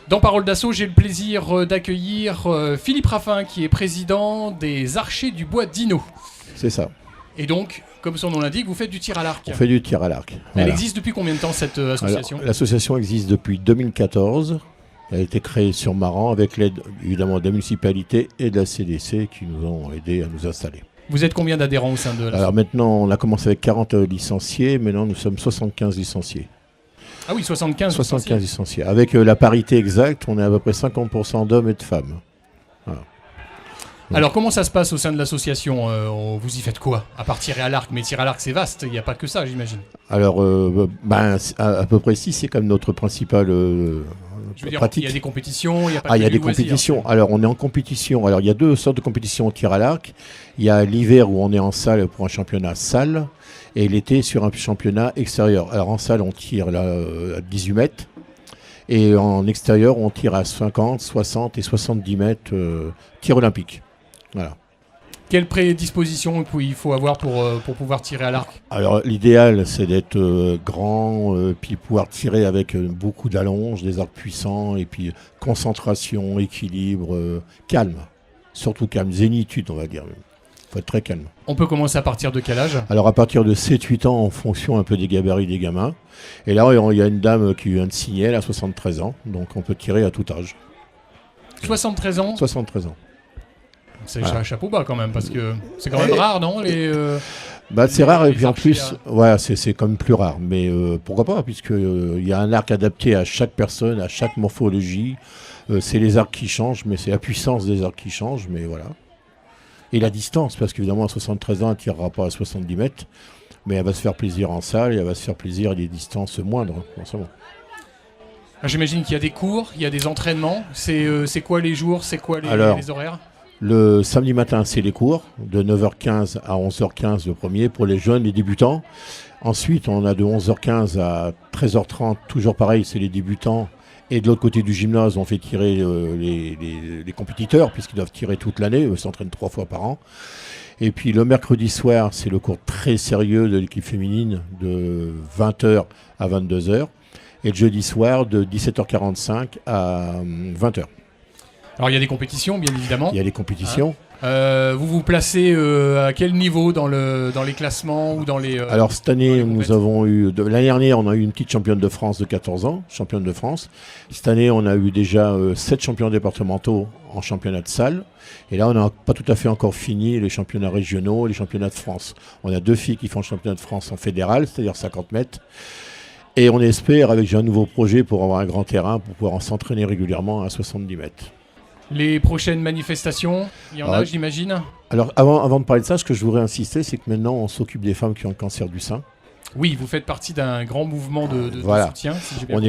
Dans Parole d'Assaut, j'ai le plaisir d'accueillir Philippe Raffin, qui est président des Archers du Bois d'Inau. C'est ça. Et donc, comme son nom l'indique, vous faites du tir à l'arc. On fait du tir à l'arc. Elle existe depuis combien de temps, cette association ? Alors, l'association existe depuis 2014. Elle a été créée sur Maran avec l'aide évidemment de la municipalité et de la CDC qui nous ont aidés à nous installer. Vous êtes combien d'adhérents au sein de l'association ? Alors maintenant, on a commencé avec 40 licenciés, maintenant nous sommes 75 licenciés. Ah oui, 75 licenciés. Avec la parité exacte, on est à peu près 50% d'hommes et de femmes. Voilà. Alors comment ça se passe au sein de l'association ? Vous y faites quoi ? À part tirer à l'arc, mais tirer à l'arc c'est vaste, il n'y a pas que ça j'imagine. Alors à peu près si, c'est comme notre principale je veux dire, pratique. Il y a des compétitions, il y a pas il y a des compétitions. Alors on est en compétition. Alors il y a deux sortes de compétitions au tir à l'arc. Il y a l'hiver où on est en salle pour un championnat salle et l'été sur un championnat extérieur. Alors en salle on tire là, à 18 mètres et en extérieur on tire à 50, 60 et 70 mètres tir olympique. Voilà. Quelle prédisposition il faut avoir pour pouvoir tirer à l'arc ? Alors l'idéal c'est d'être grand, puis pouvoir tirer avec beaucoup d'allonge, des arcs puissants, et puis concentration, équilibre, calme. Surtout calme, zénitude on va dire. Il faut être très calme. On peut commencer à partir de quel âge ? Alors à partir de 7-8 ans en fonction un peu des gabarits des gamins. Et là il y a une dame qui vient de signer, elle a 73 ans, donc on peut tirer à tout âge. 73 ans ? 73 ans. C'est un chapeau bas quand même, parce que c'est quand même rare, non c'est rare, et puis en plus, c'est quand même plus rare. Mais pourquoi pas, puisqu'il y a un arc adapté à chaque personne, à chaque morphologie. C'est les arcs qui changent, mais c'est la puissance des arcs qui change, mais voilà. Et la distance, parce qu'évidemment, à 73 ans, elle ne tirera pas à 70 mètres, mais elle va se faire plaisir en salle, et elle va se faire plaisir à des distances moindres, forcément. J'imagine qu'il y a des cours, il y a des entraînements. C'est quoi les jours, c'est quoi les horaires ? Le samedi matin, c'est les cours, de 9h15 à 11h15 le premier, pour les jeunes, les débutants. Ensuite, on a de 11h15 à 13h30, toujours pareil, c'est les débutants. Et de l'autre côté du gymnase, on fait tirer les compétiteurs, puisqu'ils doivent tirer toute l'année, ils s'entraînent 3 fois par an. Et puis le mercredi soir, c'est le cours très sérieux de l'équipe féminine, de 20h à 22h. Et le jeudi soir, de 17h45 à 20h. Alors il y a des compétitions, bien évidemment. Il y a des compétitions. Vous vous placez à quel niveau dans les classements ou dans les Alors cette année, nous avons eu... L'année dernière, on a eu une petite championne de France de 14 ans, championne de France. Cette année, on a eu déjà 7 champions départementaux en championnat de salle. Et là, on n'a pas tout à fait encore fini les championnats régionaux, les championnats de France. On a 2 filles qui font le championnat de France en fédéral, c'est-à-dire 50 mètres. Et on espère, avec un nouveau projet, pour avoir un grand terrain, pour pouvoir s'entraîner régulièrement à 70 mètres. Les prochaines manifestations, il y en a, j'imagine. Alors, avant de parler de ça, ce que je voudrais insister, c'est que maintenant, on s'occupe des femmes qui ont le cancer du sein. Oui, vous faites partie d'un grand mouvement de soutien. Si j'ai bien on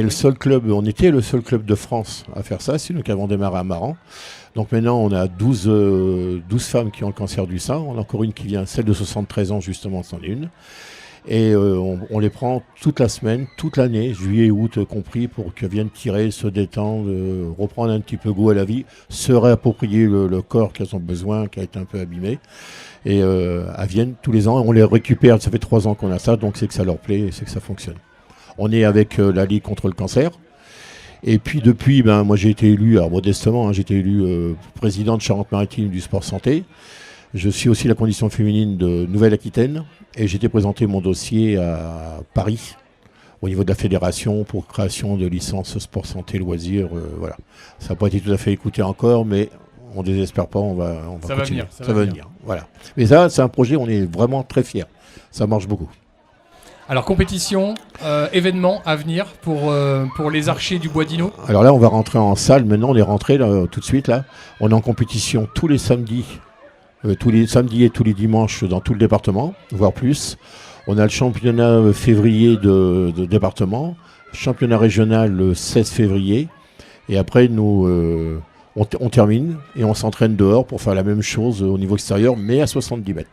était le seul club de France à faire ça, c'est nous qui avons démarré à Maran. Donc maintenant, on a 12 femmes qui ont le cancer du sein. On a encore une qui vient, celle de 73 ans, justement, c'en est une. Et on les prend toute la semaine, toute l'année, juillet et août compris, pour qu'elles viennent tirer, se détendre, reprendre un petit peu goût à la vie, se réapproprier le corps qu'elles ont besoin, qui a été un peu abîmé. Et elles viennent tous les ans, on les récupère, ça fait 3 ans qu'on a ça, donc c'est que ça leur plaît et c'est que ça fonctionne. On est avec la Ligue contre le cancer. Et puis depuis, moi j'ai été élu, alors modestement, j'ai été élu président de Charente-Maritime du sport santé. Je suis aussi la condition féminine de Nouvelle-Aquitaine et j'ai été présenter mon dossier à Paris au niveau de la fédération pour création de licence sport santé loisirs. Voilà. Ça n'a pas été tout à fait écouté encore, mais on ne désespère pas, on va continuer. Ça va venir. Voilà. Mais ça, c'est un projet, on est vraiment très fiers. Ça marche beaucoup. Alors compétition, événements à venir pour les Archers du Bois d'Inau. Alors là, on va rentrer en salle. Maintenant, on est rentré là, tout de suite. Là. On est en compétition tous les samedis. Tous les samedis et tous les dimanches dans tout le département, voire plus. On a le championnat février de département, championnat régional le 16 février. Et après, nous, on termine et on s'entraîne dehors pour faire la même chose au niveau extérieur, mais à 70 mètres.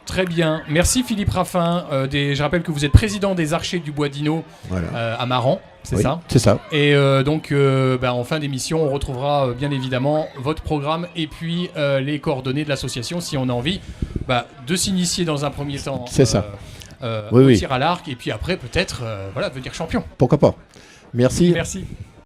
Très bien. Merci Philippe Raffin. Je rappelle que vous êtes président des Archers du Bois d'Inau à Maran. C'est ça ? C'est ça. Et donc, en fin d'émission, on retrouvera bien évidemment votre programme et puis les coordonnées de l'association si on a envie de s'initier dans un premier temps au tir à l'arc et puis après peut-être devenir champion. Pourquoi pas ? Merci. Merci.